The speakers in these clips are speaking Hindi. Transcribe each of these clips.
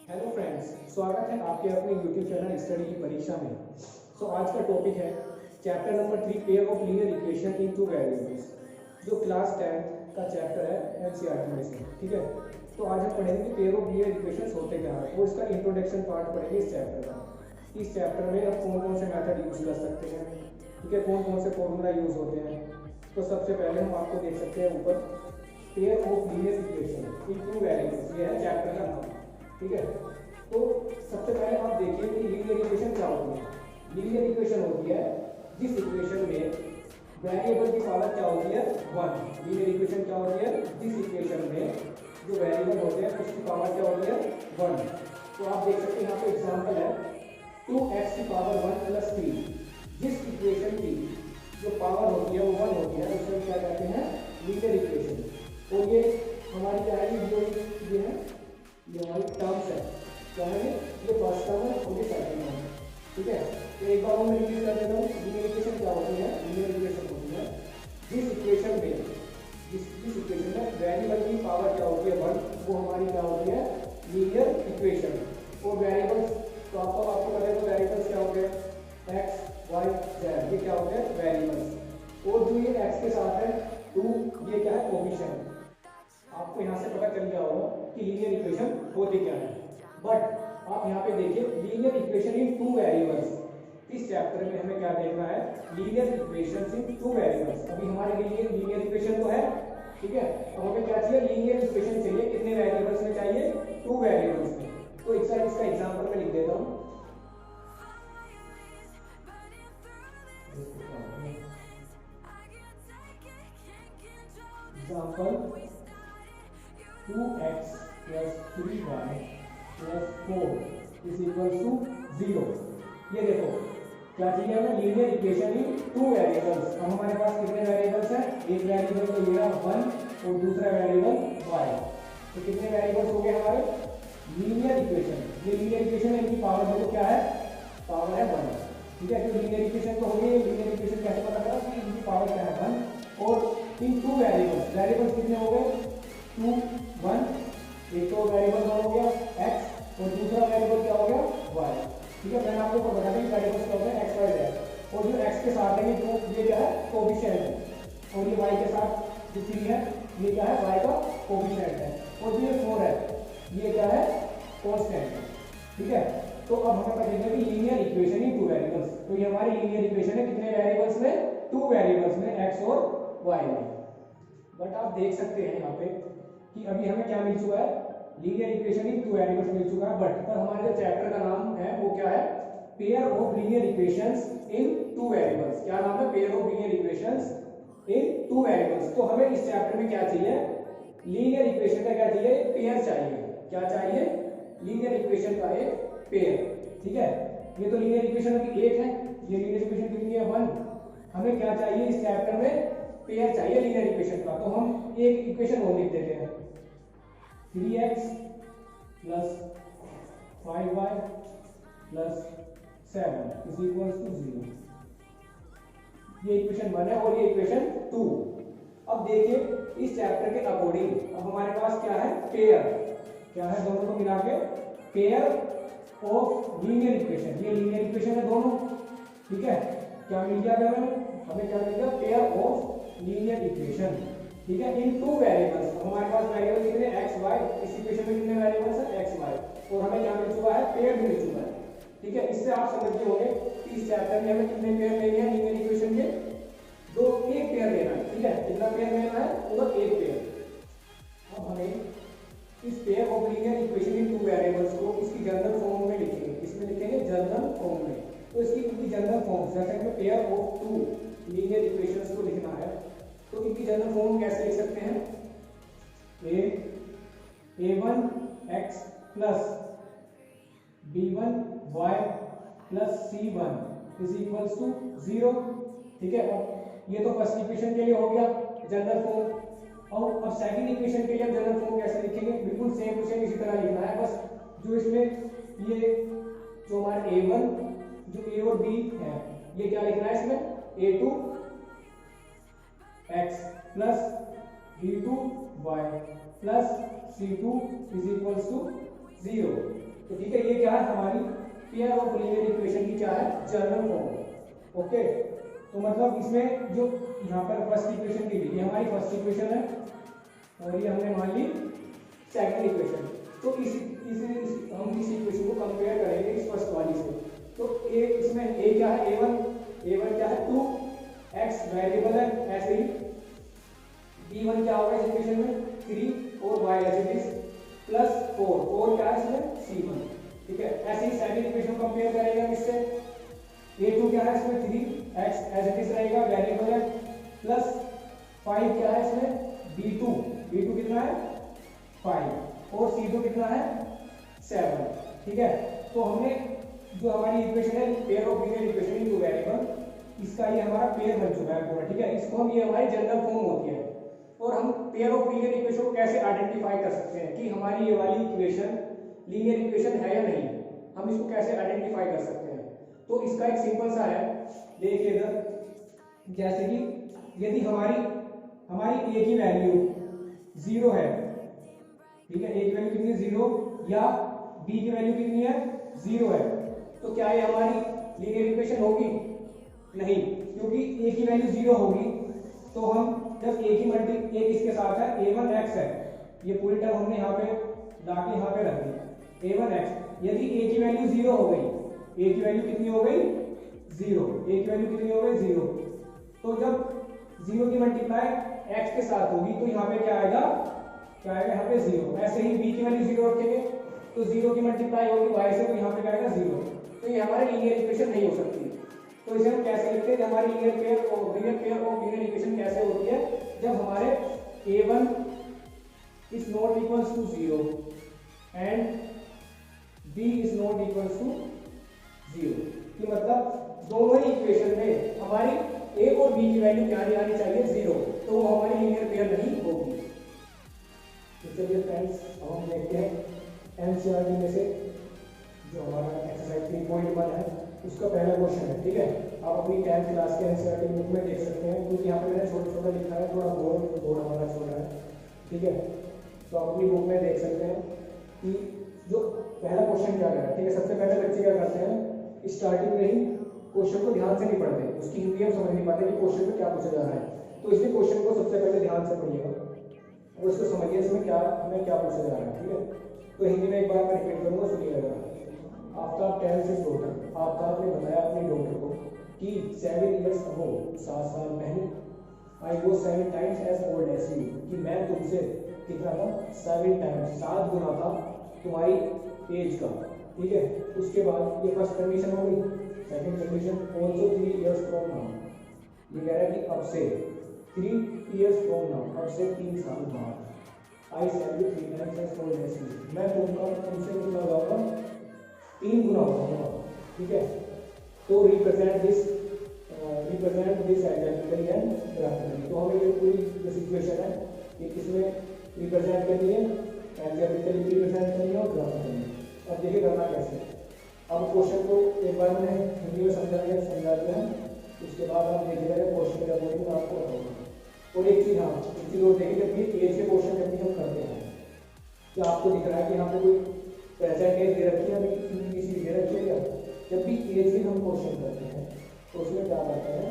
हेलो फ्रेंड्स, स्वागत है आपके अपने यूट्यूब चैनल स्टडी की परीक्षा में। आज का टॉपिक है chapter number 3 pair of linear equation in two variables, जो क्लास 10 का चैप्टर है एनसीईआरटी में से। ठीक है, तो आज हम पढ़ेंगे कि पेयर ऑफ लीनियर इक्वेशंस होते क्या है और इसका इंट्रोडक्शन पार्ट पढ़ेंगे इस चैप्टर का। इस चैप्टर में अब कौन कौन से मेथड यूज कर सकते हैं, ठीक है, कौन कौन से फॉर्मूला यूज होते हैं। तो सबसे पहले हम आपको देख सकते हैं ऊपर pair of linear equation in two variables, ये है चैप्टर का नाम। ठीक है, तो सबसे पहले आप देखिए कि लीनियर इक्वेशन क्या होती है। लीनियर इक्वेशन होती है जिस इक्वेशन में वेरिएबल की पावर क्या होती है 1। लीनियर इक्वेशन क्या होती है जिस इक्वेशन में जो वेरिएबल होते हैं उसकी पावर क्या होती है 1। तो आप देख सकते हैं यहाँ पे एग्जांपल है 2x की पावर 1 प्लस 3। जिस इक्वेशन की जो पावर होती है वो 1 होती है उसे क्या कहते हैं लीनियर इक्वेशन। और ये हमारी क्या है, ये है, ये हमारी टर्म्स है, क्या है ये फर्स्ट टर्म है और ये सेकंड टर्म है। ठीक है, तो एक बार मैं रिपीट कर देता हूँ। लीनियर इक्वेशन क्या होती है, लीनियर इक्वेशन होती है जिस इक्वेशन में जिस इक्वेशन में वेरिएबल की पावर क्या होती है 1, वो हमारी क्या होती है लीनियर इक्वेशन। और वेरिएबल्स तो आपको पता है, तो वेरिएबल्स क्या होते हैं x y z, ये क्या होते हैं वेरिएबल्स। और जो ये x के साथ है 2, ये क्या है कोफिशिएंट। आपको यहाँ से पता चल गया होगा कि लीनियर इक्वेशन होती क्या है। बट आप यहाँ पे देखिए linear equation in two variables. इस चैप्टर में हमें क्या देखना है, लीनियर इक्वेशंस इन टू वेरिएबल्स। अभी हमारे लिए लीनियर इक्वेशन तो है, ठीक है, तो हमें क्या चाहिए, लीनियर इक्वेशन चाहिए। कितने वेरिएबल्स में चाहिए, 2 वेरिएबल्स में। तो इसका एग्जांपल मैं लिख देता हूँ। Example 2x plus 3y plus 4 is equals to 0। ये देखो क्या चाहिए हमें, linear equation in two variables. अब हमारे पास कितने वेरिएबल्स हैं, एक वेरिएबल तो ये 1 और दूसरा वेरिएबल y। तो कितने वेरिएबल्स हो गए हमारे, लीनियर इक्वेशन। ये लीनियर इक्वेशन है, इनकी पावर देखो क्या है, पावर है 1। ठीक है, तो लीनियर इक्वेशन तो हो गई। लीनियर इक्वेशन कैसे पता करा कि इनकी पावर क्या है 1। और इन टू वेरिएबल्स, वेरिएबल्स कितने हो गए 2 1, एक तो वेरिएबल हो गया x और दूसरा वेरिएबल क्या हो गया y। ठीक है, मैंने आपको बता दें वेरिएबल्स क्या होते हैं x y z। और जो x के साथ है ये क्या है कोएफिशिएंट है, और ये y के साथ जो 3 है ये क्या है y का कोएफिशिएंट है। और जो ये 4 है ये क्या है कांस्टेंट है। ठीक है, तो अब हमें पता चलेगा कि linear equation in two variables. तो ये हमारी लीनियर इक्वेशन है कितने वेरिएबल्स में, 2 वेरिएबल्स में x और y में। बट आप देख सकते हैं यहाँ पे कि अभी हमें क्या मिल चुका है, linear equation in two variables मिल चुका है। बट पर हमारे जो चैप्टर का नाम है वो क्या है, pair of linear equations in two variables. क्या नाम है, pair of linear equations in two variables. तो हमें इस चैप्टर में क्या चाहिए, लीनियर इक्वेशन का क्या चाहिए, पेयर चाहिए। क्या चाहिए, लीनियर इक्वेशन का एक पेयर। ठीक है, ये तो लीनियर इक्वेशन की एक है, ये लीनियर इक्वेशन कितनी है 1। हमें क्या चाहिए इस चैप्टर में, पेयर चाहिए लीनियर इक्वेशन का। तो हम एक इक्वेशन और लिख देते हैं 3x plus 5y plus 7 is equals to 0। ये इक्वेशन 1 है और ये इक्वेशन 2। अब देखिए इस चैप्टर के अकॉर्डिंग अब हमारे पास क्या है, पेयर। क्या है, दोनों को मिला के पेयर ऑफ लीनियर इक्वेशन। ये लीनियर इक्वेशन है दोनों। ठीक है, क्या मिल गया हमें क्या मिल गया, पेयर ऑफ लीनियर इक्वेशन। ठीक है, इन टू वेरिएबल्स। हमारे पास वेरिएबल कितने x y, इस इक्वेशन में कितने वेरिएबल्स हैं x y। और हमें क्या मिल चुका है, पेयर मिल चुका है। ठीक है, इससे आप समझ गए होंगे कि इस चैप्टर में हमें कितने पेयर लेने हैं लीनियर इक्वेशन के, एक पेयर लेना है। ठीक है, कितना पेयर लेना है, मतलब एक पेयर। अब हमें इस pair of linear equation in two variables को इसकी जनरल फॉर्म में लिखेंगे। इसमें लिखेंगे जनरल फॉर्म में। तो इसकी जनरल फॉर्म, जैसे हमें पेयर ऑफ 2 लीनियर इक्वेशंस को लिखना है तो इनकी जनरल फॉर्म कैसे लिख सकते हैं, a1x plus b1y plus c1 is equals to 0। ठीक है, अब ये तो फर्स्ट इक्वेशन के लिए हो गया जनरल फॉर्म। और अब सेकंड इक्वेशन के लिए जनरल फॉर्म कैसे लिखेंगे, बिल्कुल सेम टू सेम इसी तरह लिखना है। बस जो इसमें ये जो हमारे a1 जो a और b है ये क्या लिखना है, इसमें a2 x plus b2 y plus c2 is equals to 0। तो ठीक है, ये क्या है हमारी पेयर ऑफ लीनियर इक्वेशन की क्या है जनरल फॉर्म। ओके, तो मतलब इसमें जो यहाँ पर फर्स्ट इक्वेशन की थी, ये हमारी फर्स्ट इक्वेशन है और ये हमने मान ली सेकंड इक्वेशन। तो हम इस इक्वेशन को कंपेयर करेंगे इस फर्स्ट वाली से। तो ए इसमें ए क्या है, ए वन क्या है 2x वेरिएबल है, ऐसे ही b1 क्या होगा इस इक्वेशन में 3 और y as it is plus 4 क्या है इसमें c1। ठीक है, ऐसे ही सेकंड इक्वेशन कंपेयर करेंगे हम इससे। a2 क्या है इसमें 3x एज इट इज रहेगा, वेरिएबल है, प्लस 5 क्या है इसमें b2 कितना है 5 और c2 कितना है 7। ठीक है, तो हमने जो हमारी इक्वेशन है pair of linear equation in two variable, इसका ये हमारा पेयर बन चुका है पूरा। ठीक है, इसको हम, ये हमारी जनरल फॉर्म होती है। और हम पेयर ऑफ लीनियर इक्वेशन को कैसे आइडेंटिफाई कर सकते हैं कि हमारी ये वाली इक्वेशन लीनियर इक्वेशन है या नहीं, हम इसको कैसे आइडेंटिफाई कर सकते हैं। तो इसका एक सिंपल सा है, देखिए इधर, जैसे कि यदि हमारी ए की वैल्यू 0 है, ठीक है, ए की वैल्यू कितनी है 0 या बी की वैल्यू कितनी है 0 है, तो क्या ये हमारी लीनियर इक्वेशन होगी? नहीं, क्योंकि ए की वैल्यू 0 होगी तो हम जब ए किसके साथ है a1x है, ये पूरी टर्म हमने यहाँ पे लाके यहाँ पे रख दी a1x। यदि ए की वैल्यू 0 हो गई, ए की वैल्यू कितनी हो गई 0, ए की वैल्यू कितनी हो गई 0, तो जब 0 की मल्टीप्लाई x के साथ होगी तो यहाँ पे क्या आएगा यहाँ पे 0। ऐसे ही b की वैल्यू 0 रखेंगे तो 0 की मल्टीप्लाई होगी y से, तो यहाँ पे क्या आएगा 0। तो ये हमारी लीनियर इक्वेशन नहीं हो सकती। तो इसे हम कैसे लिखते हैं, हमारी linear pair of linear equation कैसे होती है, जब हमारे a1 is not equals to 0 and b is not equals to 0, कि मतलब दोनों ही इक्वेशन में हमारी a और b की वैल्यू क्या आनी चाहिए 0, तो वो हमारी लीनियर पेयर नहीं होगी। तो चलिए फ्रेंड्स, अब हम देखते हैं एनसीईआरटी में से जो हमारा एक्सरसाइज 3.1 है उसका पहला क्वेश्चन है। ठीक है, आप अपनी 10th क्लास के एनसीईआरटी बुक में देख सकते हैं, क्योंकि यहाँ पे मैंने छोटा लिखा है, थोड़ा बोर्ड हमारा छोटा है। ठीक है, तो आप अपनी बुक में देख सकते हैं कि जो पहला क्वेश्चन क्या है। ठीक है, सबसे पहले बच्चे क्या करते हैं, स्टार्टिंग में ही क्वेश्चन को ध्यान से नहीं पढ़ते, उसकी हिंदी हम समझ नहीं पाते कि क्वेश्चन में क्या पूछा जा रहा है। तो इसलिए क्वेश्चन को सबसे पहले ध्यान से पढ़िएगा और इसको समझिए इसमें हमें क्या पूछा जा रहा है। ठीक है, तो हिंदी में एक बार मैं रिपीट करूँगा, सुनिएगा। Aftab tales his daughter, Aftab ने बताया अपनी डॉटर को कि 7 years ago, 7 साल पहले, I was 7 times as old as you, कि मैं तुमसे कितना था 7 times, 7 गुना था तुम्हारी एज का। ठीक है, उसके बाद ये फर्स्ट कंडीशन हो गई। Second condition also 3 years from now, ये कह रहा है कि अब से 3 years from now, अब से 3 साल बाद, I said you 3 times as old as you, मैं तुमसे कितना होगा 3 गुना होगा। ठीक है, तो रिप्रेजेंट दिस एग्जाम्पली एंड ग्राफिकली। तो हमें ये पूरी जो सिचुएशन है ये किसमें रिप्रेजेंट करनी है, एग्जाम्पली रिप्रेजेंट करनी है और ग्राफिकली। अब देखिए करना कैसे। अब क्वेश्चन को एक बार मैंने हिंदी में समझाते हैं, उसके बाद आप देखिएगा क्वेश्चन के अकॉर्डिंग आपको बताऊंगा। और एक चीज़ और देखिए, जब भी एज के क्वेश्चन जब भी हम करते हैं, क्या आपको दिख रहा है कि यहाँ पे कोई प्रेजेंट एज दे रखी है, अभी किसी दे रखी है क्या? जब भी एज के हम क्वेश्चन करते हैं तो उसमें क्या करते हैं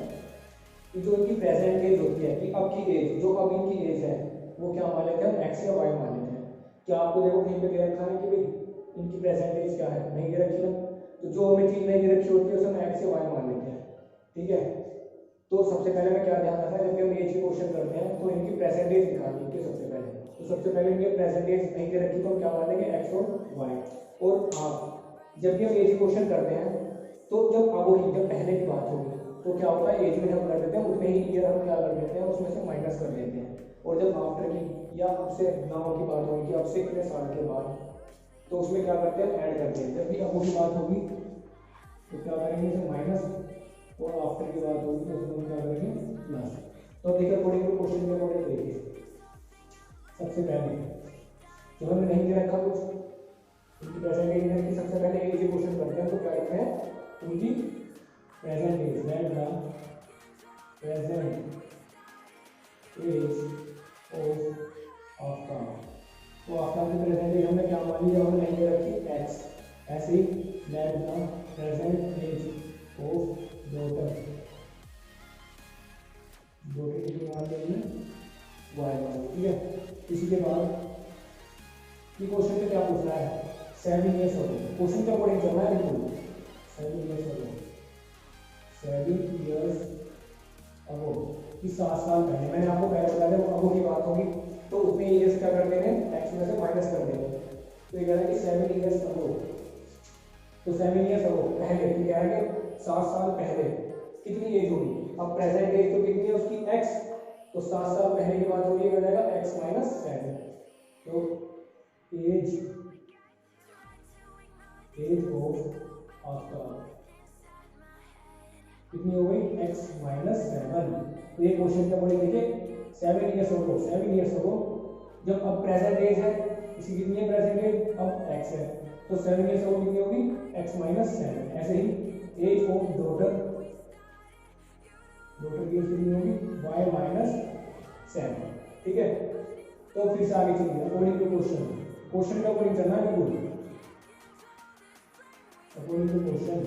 कि जो इनकी प्रेजेंट एज होती है, कि अब की एज, जो अब इनकी एज है वो क्या मान लेते हैं, एक्स या वाई मान लेते हैं। क्या आपको देखो कहीं पे दे रखा है कि भाई इनकी प्रेजेंट एज क्या है, नहीं दे रखी है, तो जो हमें चीज़ नहीं दे रखी होती है उसे हम एक्स या वाई मान लेते हैं। ठीक है, तो सबसे पहले मैं क्या ध्यान रखना है, जब भी हम एज के क्वेश्चन करते हैं तो इनकी प्रेजेंट एज निकालनी है सबसे पहले। तो सबसे पहले इनकी प्रेजेंट एज नहीं दे रखी तो हम क्या मान लेंगे, एक्स और वाई। और हाँ, जब भी हम एज क्वेश्चन करते हैं तो जब जब पहले की बात होगी तो क्या होता है, एज में हम कर देते हैं उतने ही ईयर हम क्या कर देते हैं उसमें से माइनस कर देते हैं। और जब आफ्टर की या उससे नाउ की बात होगी कि अब से इतने साल के बाद, तो उसमें क्या करते हैं, ऐड करते हैं। जब भी अब की बात होगी तो क्या करेंगे, इसे माइनस, और आफ्टर की बात होगी तो उसमें क्या करेंगे, प्लस। तो देखिए अकॉर्डिंग टू क्वेश्चन के अकॉर्डिंग देखिए, सबसे पहले जो हमने नहीं दे रखा कुछ, उनकी प्रेजेंट एज नहीं रखी, सबसे पहले एज क्वेश्चन करते हैं तो क्या लिखते हैं, उनकी present age, present age of Aftab. तो आफ्ताब की प्रेजेंट एज हमने क्या मान ली, हमने नहीं दे रखी एक्स, ऐसे ही let the present age of daughter की मान लेंगे वाई मान, ठीक है। इसी के बाद ये क्वेश्चन में क्या पूछ रहा है, 7 ईयर्स हो गए, क्वेश्चन का अकॉर्डिंग चलना है बिल्कुल। 7 ईयर्स हो गए, 7 ईयर्स अगो कि 7 साल पहले, मैंने आपको पहले बताया था अगो की बात होगी तो उतने ईयर्स क्या कर देंगे, एक्स में से माइनस कर देंगे। तो ये कह रहा है कि 7 ईयर्स अगो, तो 7 ईयर्स अगो पहले, ये कह रहा है कि 7 साल पहले कितनी एज होगी। अब प्रेजेंट एज तो कितनी है उसकी, एक्स, तो 7 साल पहले की बात हो रही है, हो जाएगा एक्स माइनस 7। तो एज ऑफ आफ्टर कितनी हो गई, x माइनस 7। तो ये क्वेश्चन का पढ़े देखिए 7 ईयर्स हो, 7 ईयर्स हो जब अब प्रेजेंट एज है, इसकी कितनी है प्रेजेंट एज, अब x है, तो 7 ईयर्स हो कितनी होगी, x माइनस 7। ऐसे ही एज ऑफ डॉटर की एज कितनी होगी, y माइनस 7, ठीक है। तो फिर से आगे चलिए अकॉर्डिंग टू क्वेश्चन का अकॉर्डिंग चलना है बिल्कुल, अकॉर्डिंग टू क्वेश्चन।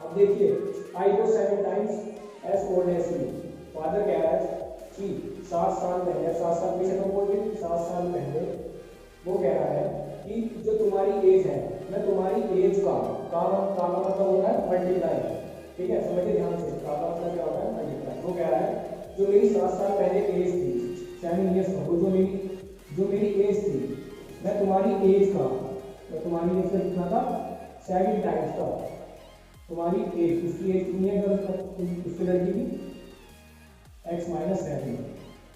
अब देखिए आई को 7 टाइम्स एज ओल्ड एज मी, फादर कह रहा है कि 7 साल पहले, 7 साल पीछे तो बोल रही 7 साल पहले, वो कह रहा है कि जो तुम्हारी एज है, मैं तुम्हारी एज का मतलब होता है मल्टीप्लाई, ठीक है, समझिए ध्यान से, का मतलब क्या होता है मल्टीप्लाई। वो कह रहा है जो मेरी 7 साल पहले एज थी, 7 ईयर्स हो, जो मेरी एज थी, मैं तुम्हारी एज का कितना था, 7 टाइम्स का तुम्हारी एज, उसकी एज कितनी है उसकी लड़की की, x माइनस 7,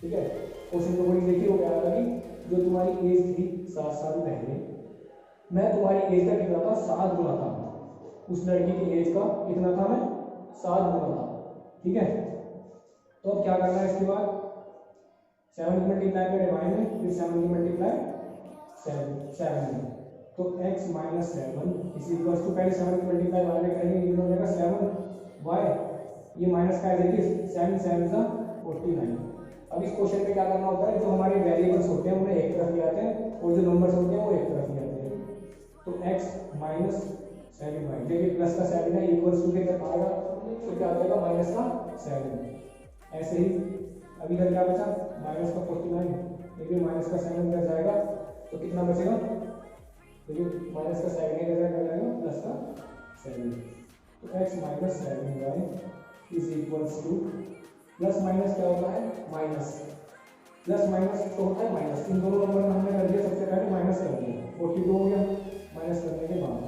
ठीक है। क्वेश्चन को बड़ी देखिए, वो कह रहा था कि जो तुम्हारी एज थी 7 साल पहले, मैं तुम्हारी एज का कितना था, 7 गुना था, उस लड़की की एज का कितना था, मैं 7 गुना था, ठीक है। तो अब क्या करना है, इसके बाद 7 की मल्टीप्लाई करें y में, फिर 7 की मल्टीप्लाई 7 में, तो x माइनस 7 इसी इक्वल्स टू, पहले 7 की मल्टीप्लाई y में करेंगे, ये हो जाएगा 7y, ये माइनस का है देखिए 7 7 का 49। अब इस क्वेश्चन में क्या करना होता है, जो हमारे वेरिएबल्स होते हैं उन्हें एक तरफ ले आते हैं और जो नंबर्स होते हैं वो एक तरफ ले आते हैं। तो x माइनस 7y, देखिए प्लस का 7 है, इक्वल्स टू के तरफ आएगा तो क्या आ जाएगा, माइनस का 7। ऐसे ही अब इधर क्या बचा, माइनस का 49, देखिए माइनस का 7 इधर जाएगा तो कितना बचेगा, देखिए माइनस का 7 इधर जाएगा प्लस का 7, तो x minus 7y is equals to, plus minus क्या होता है, माइनस, प्लस माइनस तो होता है माइनस, इन दोनों नंबर में हमने कर दिया, सबसे पहले माइनस कर दिया, 42 हो गया माइनस करने के बाद।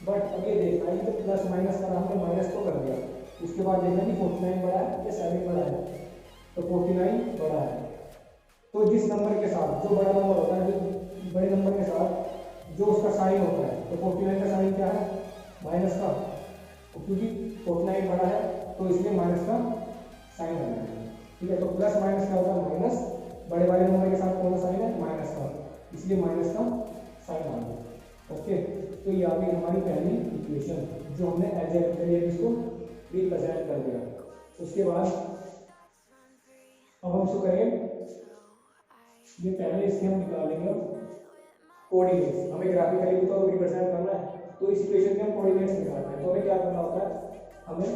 बट अब ये देखना है कि प्लस माइनस का हमने माइनस तो कर दिया, उसके बाद देखना कि 49 बड़ा है या 7 बड़ा है, तो 49 बड़ा है। तो जिस नंबर के साथ, जो बड़ा नंबर होता है, जो बड़े नंबर के साथ जो उसका साइन होता है, तो 49 का साइन क्या है, माइनस का, क्योंकि 49 बड़ा है तो इसलिए माइनस का साइन आ जाएगा, ठीक है। तो प्लस माइनस क्या होता है, माइनस, बड़े वाले नंबर के साथ कौन सा साइन है, माइनस का, इसलिए माइनस का साइन आ गया, ओके। तो ये आ गई हमारी पहली इक्वेशन, जो हमने एग्जैक्टली इसको रिप्रेजेंट कर दिया। उसके बाद अब हम इसको करेंगे, ये पहले इसके हम निकालेंगे कोऑर्डिनेट्स, हमें ग्राफिकली तो रिप्रेजेंट करना है, तो इस इक्वेशन के हम कोऑर्डिनेट्स निकालना है। तो हमें क्या करना होता है, हमें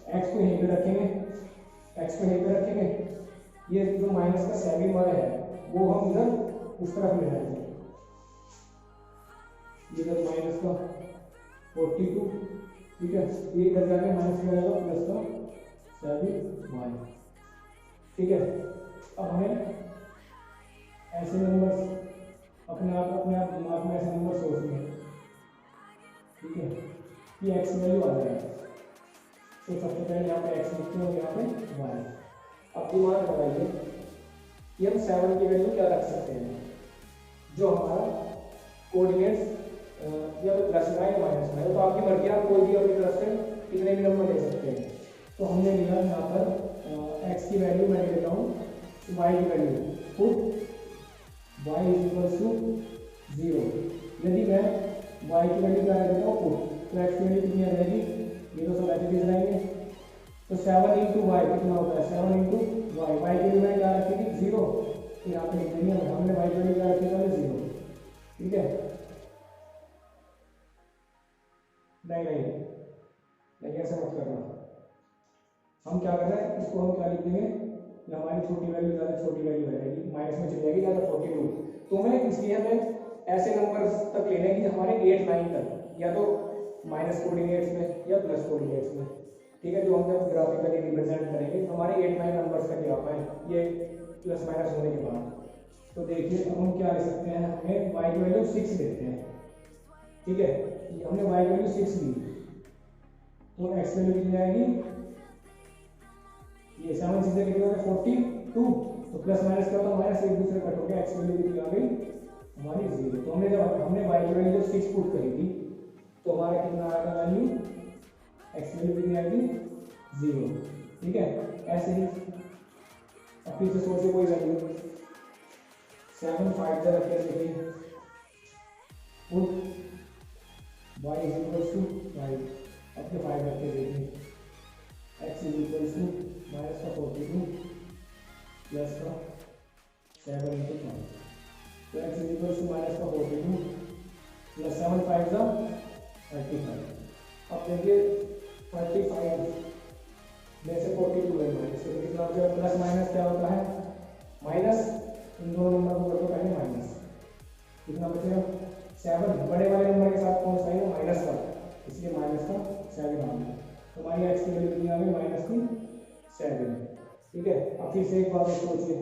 x को यहीं पे रखेंगे, ये जो माइनस का 7y है वो हम इधर उस तरफ ले जाएंगे, इधर माइनस का 42, ठीक है, ये इधर जाके माइनस में जाएगा प्लस का 7y, ठीक है। अब हमें ऐसे नंबर्स अपने आप दिमाग में ऐसे नंबर सोचने हैं, ठीक है, कि x वैल्यू आ जाएगा, तो सबसे पहले यहाँ पे x लिखते हैं और यहाँ पे y। अब दिमाग लगाइए कि हम 7 की वैल्यू क्या रख सकते हैं, जो हमारा कोऑर्डिनेट्स या तो प्लस का या माइनस का है, तो आपकी मर्जी, आप कोई भी अपनी तरफ से कितने भी नंबर ले सकते हैं। तो हमने लिया यहाँ पर x की वैल्यू, मैं लेता हूँ y की value, put y is equals to 0। यदि मैं y की वैल्यू क्या लेता हूँ, पुट, तो x की वैल्यू कितनी आ जाएगी, ये तो सब ऐसे रहेंगे, तो 7 इंटू वाई कितना होता है, 7 इंटू वाई, वाई की वैल्यू क्या रखेगी 0, तो यहाँ पे लिख देंगे हमने वाई की वैल्यू क्या रखी है 0, ठीक है। नहीं नहीं नहीं, ऐसा मत करना। हम क्या कर रहे हैं, इसको हम क्या लिख देंगे, कि हमारी छोटी वैल्यू ज़्यादा छोटी वैल्यू रहेगी, माइनस में चली जाएगी ज़्यादा 42। तो हमें इसलिए हमें ऐसे नंबर तक लेने की हमारे 8 9 तक, या तो माइनस कोऑर्डिनेट्स में या प्लस कोऑर्डिनेट्स में, ठीक है। जो हम जब ग्राफिकली रिप्रेजेंट करेंगे हमारे 8 9 नंबर्स तक आ पाए ये प्लस माइनस होने के बाद। तो देखिए अब हम क्या ले सकते हैं, हमें y की वैल्यू 6 लेते हैं, ठीक है। हमने y की वैल्यू 6 ली, तो x की वैल्यू कितनी आएगी, ये 7 चीजें कितनी हो गई 42। तो प्लस माइनस क्या होता है, माइनस एक दूसरे कट हो गया, x की वैल्यू कितनी आ गई हमारी 0। तो हमने जब हमने y की वैल्यू 6 पुट करी थी, तो हमारा कितना आएगा वैल्यू, x की वैल्यू कितनी आएगी 0, ठीक है। ऐसे ही अब फिर से सोचो कोई वैल्यू 7 5 जब रखिए, देखिए put y is equals to 5, अपने 5 रखते देखिए, x is equals to minus का 42 प्लस का 7 इंटू 5। तो x is equals to minus का 42 प्लस 7 5 का 35। अब देखिए 35 में से 42 है माइनस, तो कितना हो जाएगा, प्लस माइनस क्या होता है माइनस, इन दोनों नंबर को कर दो पहले माइनस, कितना बचेगा 7, बड़े वाले नंबर के साथ कौन सा है माइनस का, इसलिए माइनस का 7 आ गया। तो हमारी x की वैल्यू कितनी आ गई माइनस की 7, ठीक है। अब फिर से एक बात सोचिए,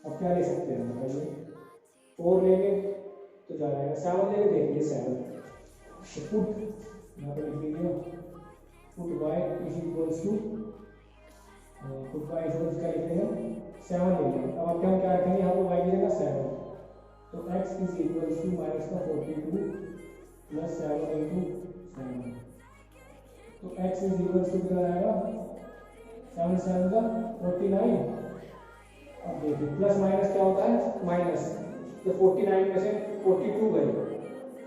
अब क्या ले सकते हैं हम, बताइए 4 लेंगे तो जा जाएगा, 7 लेंगे देखिए 7, तो पुट यहाँ पे लिख दीजिए put y is equals to, put y is equals क्या लिखेंगे 7 लेंगे। अब आप क्या रखेंगे यहाँ पे y की जगह 7, तो x is equals to minus का 42 प्लस 7 इंटू 7, तो x इज इक्वल्स टू कितना आएगा 7 7 का 49। अब देखिए प्लस माइनस क्या होता है माइनस, तो 49 में से 42 गए,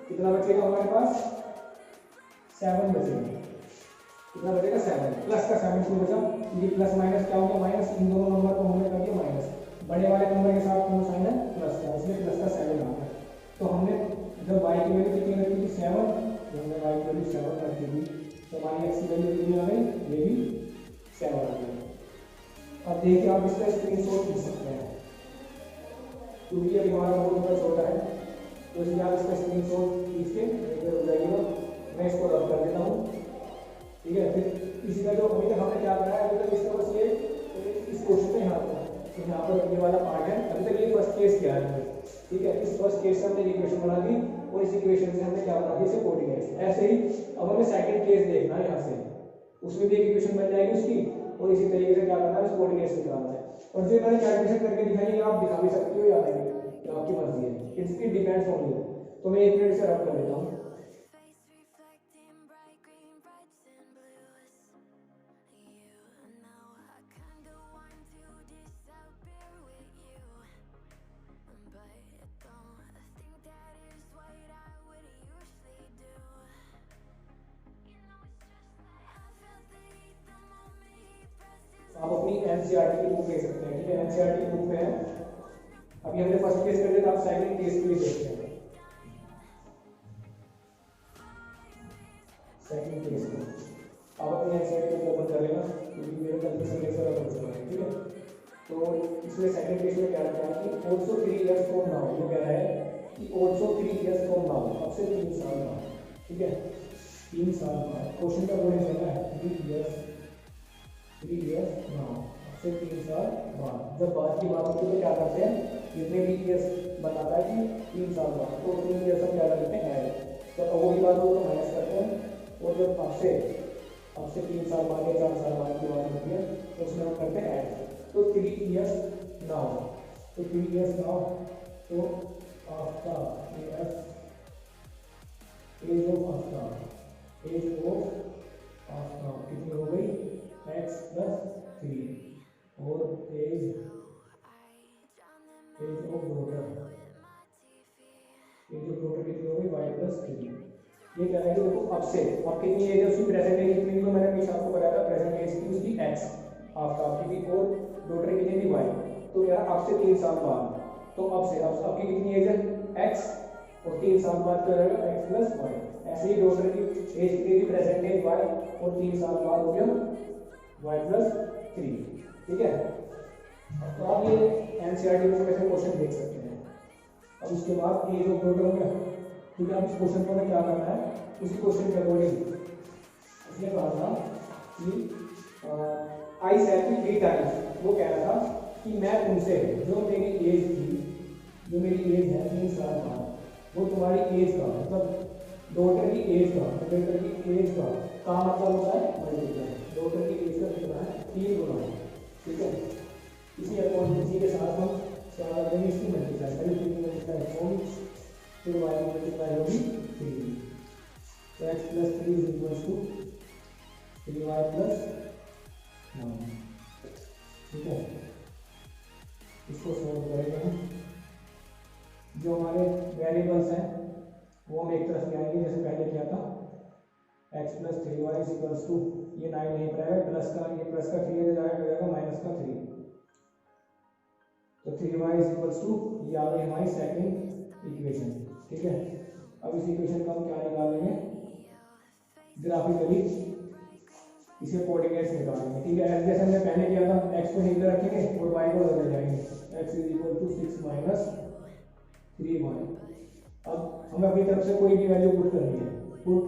कितना बचेगा हमारे पास 7 बचेगा, कितना बचेगा 7, प्लस का 7 क्यों बचा, ये प्लस माइनस क्या होगा माइनस, इन दोनों नंबर को हमने कर दिया माइनस, बड़े वाले नंबर के साथ कौन साइन है प्लस का, इसलिए प्लस का 7 आ गया। तो हमने जब y की वैल्यू कितनी रखी थी 7, जब हमने y की वैल्यू 7 रखी थी तो हमारी x की वैल्यू कितनी आ गई, ये भी 7 आ गई। अब देखिए आप इसका स्क्रीनशॉट खींच सकते हैं, क्योंकि अभी हमारा बोर्ड थोड़ा छोटा है, तो इसलिए आप इसका स्क्रीनशॉट खींच के इधर हो जाइएगा, मैं इसको रब कर देता हूँ, ठीक है। फिर इसी का जो अभी तक हमने क्या करा है, अभी तक इसका बस ये इस क्वेश्चन में यहाँ पर, तो यहाँ पर ये वाला पार्ट है, अभी तक ये फर्स्ट केस किया है, ठीक है। इस फर्स्ट केस से हमने इक्वेशन बना दी और इस इक्वेशन से हमने क्या बना दिया इसे कोऑर्डिनेट्स। ऐसे ही अब हमें सेकंड केस देखना है, यहाँ से उसमें भी एक इक्वेशन बन जाएगी उसकी, और इसी तरीके से क्या करना है उस कोऑर्डिनेट्स निकालना है। और जो मैंने कैलकुलेशन करके दिखाई आप दिखा भी सकते हो या नहीं, तो आपकी मर्जी है, इट डिपेंड्स ऑन यू। तो मैं 1 मिनट से रब कर देता हूँ। आप अपनी एनसीईआरटी की बुक ले सकते हैं, ठीक है, एनसीईआरटी बुक में है। अभी हमने फर्स्ट केस कर दिया, आप सेकंड केस के लिए देखते हैं। सेकंड केस में आप अपनी एनसीईआरटी को ओपन कर लेना, क्योंकि मेरे कंफ्यूजन लेक्चर अब हो चुका है, ठीक है। तो इसमें सेकंड केस में क्या रखा है कि also 3 years from now, ये कह रहा है कि also 3 years from now, अब से 3 साल बाद, ठीक है, 3 साल बाद। क्वेश्चन का बोले चलना है 3 years now, अब से 3 साल बाद। जब बाद की बात होती है तो क्या करते हैं, जितने भी ईयर्स बताता है कि 3 साल बाद, तो 3 ईयर्स हम क्या करते हैं ऐड, तो वो भी बात हो तो माइनस करते हैं, और जब अब से 3 साल बाद या 4 साल बाद की बात होती है तो उसमें हम करते हैं ऐड। तो 3 years now, तो 3 years now, तो आफ्टर एज ऑफ आफ्टर कितनी हो गई x प्लस 3, और एज ऑफ डॉटर कितनी हो गई y प्लस 3। ये कह रहा है कि देखो अब से अब कितनी एज है उसकी, प्रेजेंट एज कितनी, तो मैंने पीछे आपको बताया था प्रेजेंट एज की उसकी x आपकी भी, और डॉटर कितनी थी y, तो यार अब से 3 साल बाद, तो अब से अब की कितनी एज है x, और 3 साल बाद क्या रहेगा x प्लस वाई। ऐसे ही डॉटर की एज की प्रेजेंटेज y और 3 साल बाद हो गया y प्लस 3। ठीक है, तो आप ये एनसीईआरटी में ऐसे क्वेश्चन देख सकते हैं। अब उसके बाद एज ऑफ डॉटर हो गया। ठीक है, अब इस क्वेश्चन को हमें क्या करना है, उसी क्वेश्चन के अकॉर्डिंग उसने कहा था कि आई सेड मी 3 टाइम्स, वो कह रहा था कि मैं तुमसे जो मेरी एज थी, जो मेरी एज है 3 साल बाद, वो तुम्हारी एज का मतलब डॉटर की एज का, डॉटर की एज का मतलब होता है मल्टीप्लाई, डॉटर की एज का कितना है 3 गुना है। ठीक है, इसी अकॉर्डिंग इसी के साथ हम क्या कर देंगे, इसकी मल्टीप्लाई करें, 3 मल्टीप्लाई 4 फिर y मल्टीप्लाई होगी 3, तो x plus 3 is equal to 3y plus 9। ठीक है, इसको सॉल्व करेंगे हम। जो हमारे वेरिएबल्स हैं वो हम एक तरफ ले आएंगे जैसे पहले किया था, x plus 3y is equal to, ये 9 नहीं पड़ेगा, प्लस का ये प्लस का 3 जाएगा माइनस का 3, तो 3y इज इक्वल टू, ये आ गई हमारी सेकंड इक्वेशन। ठीक है, अब इस इक्वेशन का हम क्या निकालेंगे, ग्राफिकली इसे कोऑर्डिनेट्स निकालेंगे। ठीक है, जैसे हमने पहले किया था, x को इधर रखेंगे और y को उधर ले जाएंगे, x is equal to 6 minus 3y। अब हमें अपनी तरफ से कोई भी वैल्यू पुट करनी है, put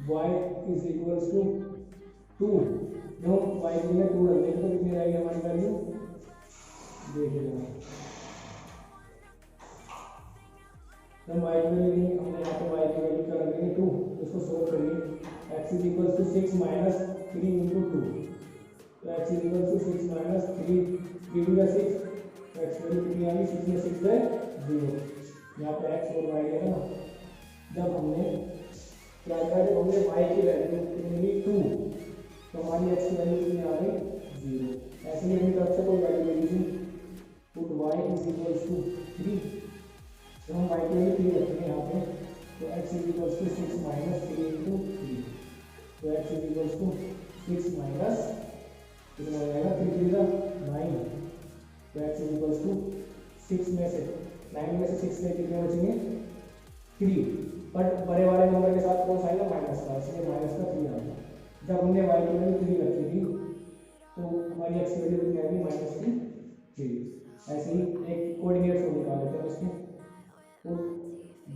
y is equal to 2, जो y के लिए 2 रख देंगे तो कितनी रहेगी हमारी वैल्यू, देखिएगा हम y की वैल्यू लेंगे, हमने यहाँ पे y की वैल्यू क्या रख देंगे 2, इसको सोल्व करिए, x is equal to 6 minus 3 into 2, तो x is equal to 6 minus 3 2 का 6, तो x वैल्यू कितनी आ गई, 6 में 6 है 0, यहाँ पे x और y है ना। जब हमने क्या किया, जब हमने y की वैल्यू कितनी ली 2, तो हमारी x की वैल्यू कितनी आ गई 0। ऐसे ही अपनी तरफ से कोई वैल्यू ले लीजिए, put y is equal to 3, तो हम y की वैल्यू 3 रखेंगे यहाँ पे, तो x is equal to 6 minus 3 into 3, तो x is equal to 6 minus कितना हो जाएगा 3 3 का 9, तो x इज इक्वल टू 6 में से 9 में से 6 में कितने बचेंगे 3, बट बड़े वाले नंबर के साथ कौन सा आएगा माइनस का, इसलिए माइनस का 3 आ गया। जब हमने y की वैल्यू 3 रखी थी तो हमारी x की वैल्यू कितनी आएगी माइनस की 3। ऐसे ही एक कोऑर्डिनेट्स को निकाल लेते हैं इसके, तो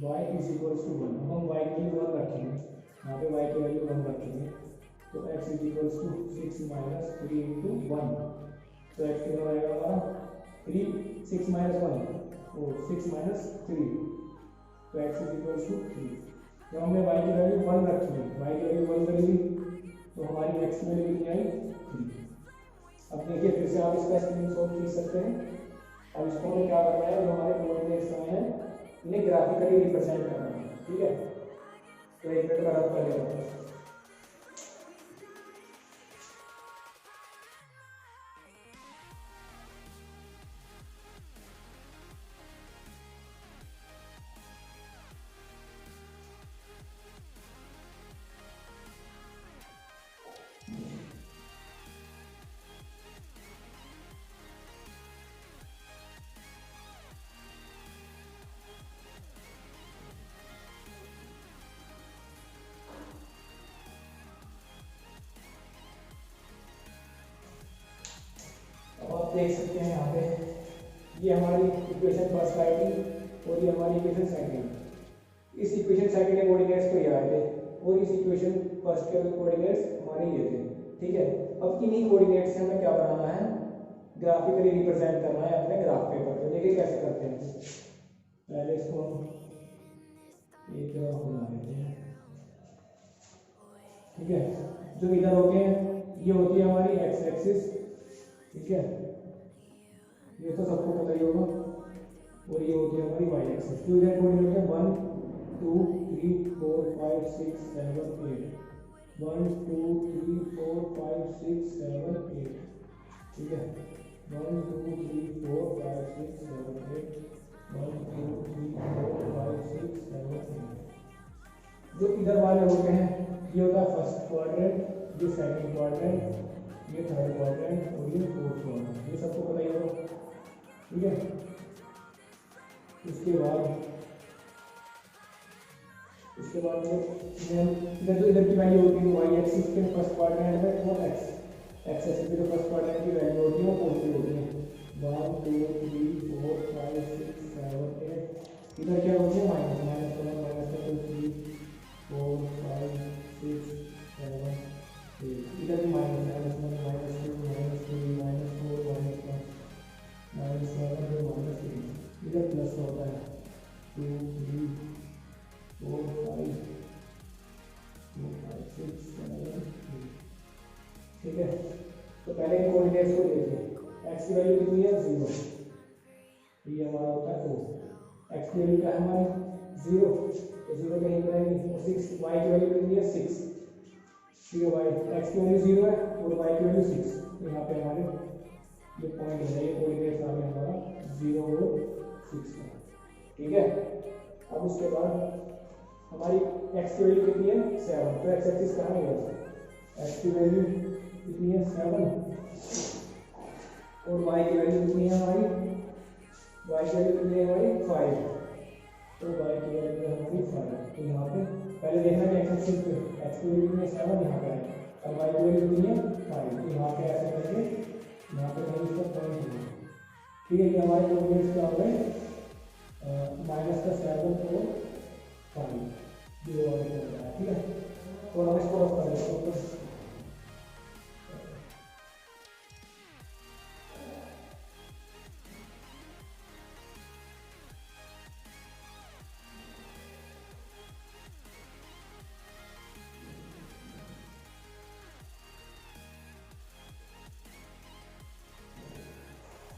y इज इक्वल टू 1, अब हम y की वैल्यू 1 रखेंगे, यहाँ पे y की वैल्यू 1 रखेंगे, तो x is equal to 6 minus 3 into 1, तो x कितना रहेगा हमारा 3, 6 माइनस 1 तो 6 माइनस 3, तो x इज इक्वल टू 3। जब हमने y की वैल्यू 1 रखी है, y की वैल्यू 1 करेंगे तो हमारी x की वैल्यू कितनी आई 3। अब देखिए फिर से आप इसका स्क्रीनशॉट खींच सकते हैं। अब इसको हमें क्या करना है, जो हमारे कोऑर्डिनेट्स हैं इन्हें ग्राफिकली रिप्रेजेंट करना है। ठीक है, तो एक मिनट का रब कर लेते हैं। आप देख सकते हैं यहाँ पे ये हमारी इक्वेशन फर्स्ट आई थी और ये हमारी इक्वेशन सेकंड। इस इक्वेशन सेकंड के कोऑर्डिनेट्स तो ये आए थे और इस इक्वेशन फर्स्ट के कोऑर्डिनेट्स हमारे ये थे। ठीक है, अब इन्हीं कोऑर्डिनेट्स से हमें क्या बनाना है, ग्राफिकली रिप्रेजेंट करना है अपने ग्राफ पेपर पे। देखिए कैसे करते हैं, पहले इसको हम एक ग्राफ बना लेते हैं। ठीक है, जो इधर होते हैं ये होती है हमारी एक्स एक्सिस। ठीक है, ये तो सबको पता ही होगा, और ये होती है हमारी वाई एक्सिस। तो इधर कोऑर्डिनेट है 1 2 3 4 5 6 7 8, 1 2 3 4 5 6 7 8। ठीक है, 1 2 3 4 5 6 7 8, 1 2 3 4 5 6 7 8। जो इधर वाले होते हैं ये होता है फर्स्ट क्वाड्रेंट, ये सेकंड क्वाड्रेंट, ये थर्ड क्वाड्रेंट और ये फोर्थ क्वाड्रेंट, ये सबको पता ही होगा। ठीक है, उसके बाद उसके बाद इधर की वैल्यू होती है वाई एक्सिस के फर्स्ट क्वाड्रेंट में और एक्स एक्सिस की जो फर्स्ट क्वाड्रेंट की वैल्यू होती है वो पॉजिटिव होती है 1 2 3 4 5 6 7 8 इधर क्या होती है माइनस माइनस 1 माइनस 2 3 4 5 6 7 8 इधर भी minus minus 1 minus 2 minus 3 minus 4 minus 1 minus 7 minus 3 इधर प्लस होता है 2 3 4 5 6 7 ठीक है। तो पहले इन कोऑर्डिनेट्स को देखिए एक्स की वैल्यू कितनी है 0 ये हमारा होता है 2 एक्स की वैल्यू क्या है हमारी 0 तो 0 कहीं पर आएगी और 6 वाई की वैल्यू कितनी है 6 0 वाई एक्स की वैल्यू 0 है और वाई की वैल्यू 6 तो यहाँ पे हमारे ये पॉइंट है ये कोऑर्डिनेट्स आ गया हमारा 0 और 6 का ठीक है। अब उसके बाद हमारी x की वैल्यू कितनी है 7 तो x एक्सिस कहाँ है x की वैल्यू कितनी है 7 और y की वैल्यू कितनी है हमारी y की वैल्यू कितनी है हमारी 5 तो y की वैल्यू है हमारी 5 तो यहाँ पे पहले देखना कि x एक्सिस पे x की वैल्यू कितनी है 7 यहाँ पे है और y की वैल्यू कितनी है 5 तो यहाँ पे ऐसे करके यहाँ पे कहीं इसका पॉइंट होगा ठीक है। ये हमारे कोऑर्डिनेट्स क्या हो गए माइनस का 7 और 5 0 वाले करता है ठीक है। तो हम इसको रख करेंगे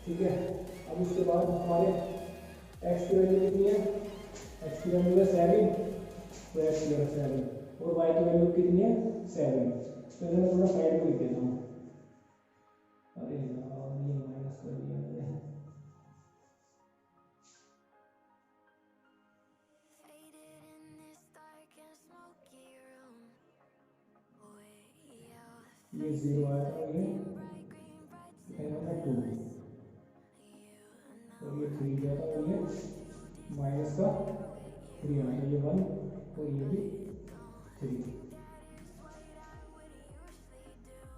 ठीक है। अब उसके बाद हमारे x की वैल्यू कितनी है x की वैल्यू है 7 तो x की वैल्यू 7 और y की वैल्यू कितनी है 7 तो मैं थोड़ा साइड में लिख देता हूँ अरे यार ये माइनस कर दिया मैंने ये 0 आया था ये है 2 और ये 3 गया था और ये माइनस का 3 आया ये 1 और ये भी 3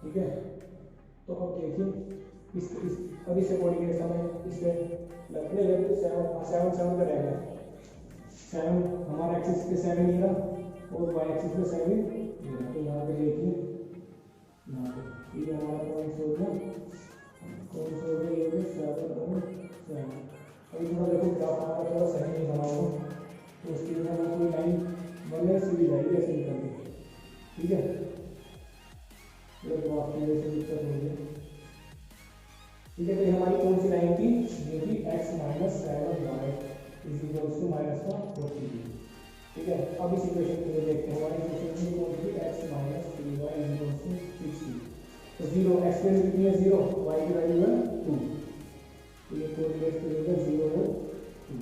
ठीक है। तो अब देखिए अब इस कोऑर्डिनेट्स हमें इस पे लगने लगे तो 7 7 का रह गया 7 हमारा एक्सिस पे 7 ही रहा और वाई एक्सिस पे 7 ही रहा तो यहाँ पे देखिए यहाँ पे ये हमारा पॉइंट हो गया कौन सा हो गया ये भी 7 और 7 अभी थोड़ा देखो ग्राफ हमारा थोड़ा सही नहीं बना हो तो उसके लिए हमें कोई लाइन बनने सीधी जाएगी ऐसे निकल के ठीक है। तो ग्राफ की वजह से दिक्कत हो गई ठीक है। तो ये हमारी कौन सी लाइन थी ये थी x minus 7y is equals to minus का 40 ठीक है। अब इस इक्वेशन को देखते हैं हमारी इक्वेशन में कौन सी x minus 3y is equals to 60 तो 0 x की वैल्यू कितनी है 0 y की वैल्यू है 2 तो ये कोऑर्डिनेट्स पे देगा 0 और 2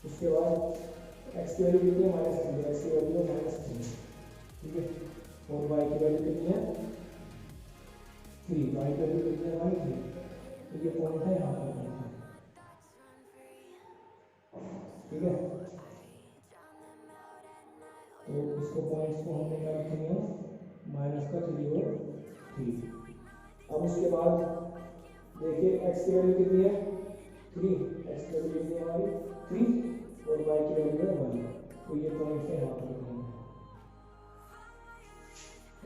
उसके बाद x की वैल्यू कितनी है -3 x की वैल्यू है -3 ठीक है और y की वैल्यू कितनी है 3 y की वैल्यू कितनी है हमारी 3 तो ये पॉइंट है यहाँ पर ठीक है। तो इसको पॉइंट्स को हमने क्या लिखेंगे माइनस का 3 और 3 अब उसके बाद देखिए x की वैल्यू कितनी है 3 x की वैल्यू कितनी है हमारी 3 और y की वैल्यू है 1 तो ये पॉइंट है यहाँ पर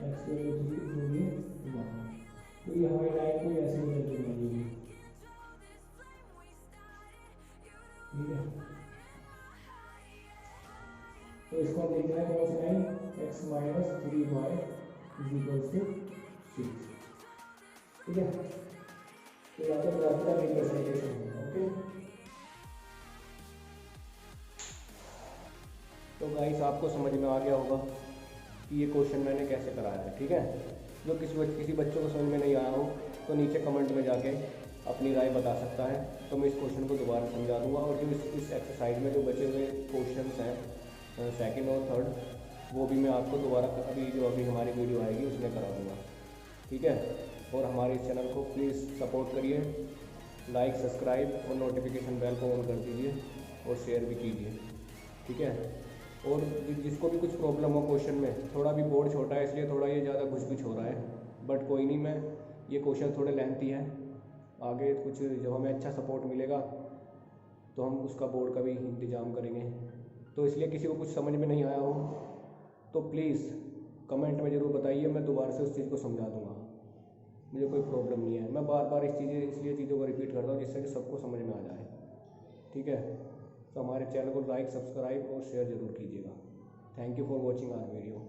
x की वैल्यू 3 और ये 1 तो ये हमारी लाइन को ऐसे ही करके बनेगी ठीक है। तो इसको देखना है कौन सी line x minus 3y is equals to 6 ठीक है। तो यहाँ पर ग्राफ का रिप्रेजेंटेशन होगा ओके। तो गाइस आपको समझ में आ गया होगा कि ये क्वेश्चन मैंने कैसे कराया है ठीक है। जो किसी बच्चों को समझ में नहीं आया हो तो नीचे कमेंट में जाके अपनी राय बता सकता है तो मैं इस क्वेश्चन को दोबारा समझा दूंगा और जो इस एक्सरसाइज में जो बचे हुए क्वेश्चंस हैं सेकंड और थर्ड वो भी मैं आपको दोबारा अभी हमारी वीडियो आएगी उसमें करा दूँगा ठीक है। और हमारे इस चैनल को प्लीज़ सपोर्ट करिए लाइक सब्सक्राइब और नोटिफिकेशन बेल को ऑन कर दीजिए और शेयर भी कीजिए ठीक है। और जिसको भी कुछ प्रॉब्लम हो क्वेश्चन में, थोड़ा भी बोर्ड छोटा है इसलिए थोड़ा ये ज़्यादा घुस हो रहा है, बट कोई नहीं, मैं ये क्वेश्चन थोड़े लेंथी हैं, आगे कुछ जब हमें अच्छा सपोर्ट मिलेगा तो हम उसका बोर्ड का भी इंतज़ाम करेंगे। तो इसलिए किसी को कुछ समझ में नहीं आया हो तो प्लीज़ कमेंट में ज़रूर बताइए, मैं दोबारा से उस चीज़ को समझा दूँगा, मुझे कोई प्रॉब्लम नहीं है। मैं बार बार इसलिए चीज़ों को रिपीट करता हूँ जिससे कि सबको समझ में आ जाए, ठीक है। तो हमारे चैनल को लाइक, सब्सक्राइब और शेयर ज़रूर कीजिएगा। Thank you for watching our video.